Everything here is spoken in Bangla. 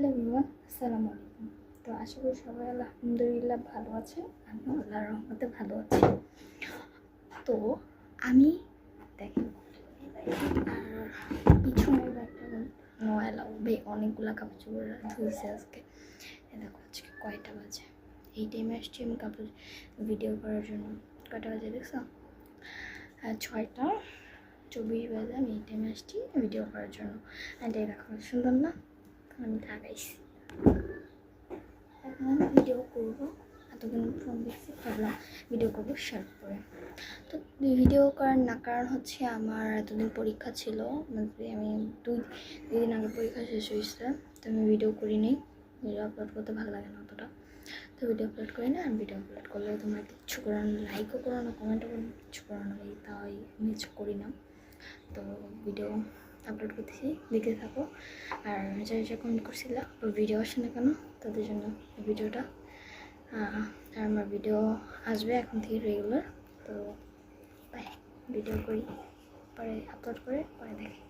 হ্যালো এভরিওয়ান, আসসালামু আলাইকুম। তো আশা করি সবাই আলহামদুলিল্লাহ ভালো আছেন। আমিও আল্লাহর রহমতে ভালো আছি। তো আমি দেখেন পিছনের ব্যাগটা নো অ্যালাউ অনেকগুলো কাপড় চোপড় ধুয়েছে আজকে। দেখো আজকে কয়টা বাজে, এই টাইমে আসছি আমি কাপড় ভিডিও করার জন্য। কয়টা বাজে দেখছো? 6টা 24 বাজে। আমি এই টাইমে আসছি ভিডিও করার জন্য। অ্যান্ড এই দেখো সুন্দর না? আমি লাগাইছি, এখন আমি ভিডিও করবো। এতক্ষণ ফোন দেখছি, ভাবলাম ভিডিও করবো শার্ট পরে। তো ভিডিও করার না কারণ হচ্ছে আমার এতদিন পরীক্ষা ছিল, মানে আমি দুই দিন আগে পরীক্ষা শেষ হয়েছে। তো আমি ভিডিও করিনি, ভিডিও আপলোড করতে ভালো লাগে না অতটা। তো ভিডিও আপলোড করি না। আর ভিডিও আপলোড করলে তোমরা কিচ্ছু করো না, লাইকও করো না, কমেন্টও করো না, কিচ্ছু করো না, তাই আমি কিছু করি না। তো ভিডিও আপলোড করতেছি, দেখতে থাকো। আর যারা যারা কমেন্ট করছিল ভিডিও আসে না কেন, তাদের জন্য ভিডিওটা। আর আমার ভিডিও আসবে এখন থেকে রেগুলার। তো বাই, ভিডিও করি, পরে আপলোড করে পরে দেখি।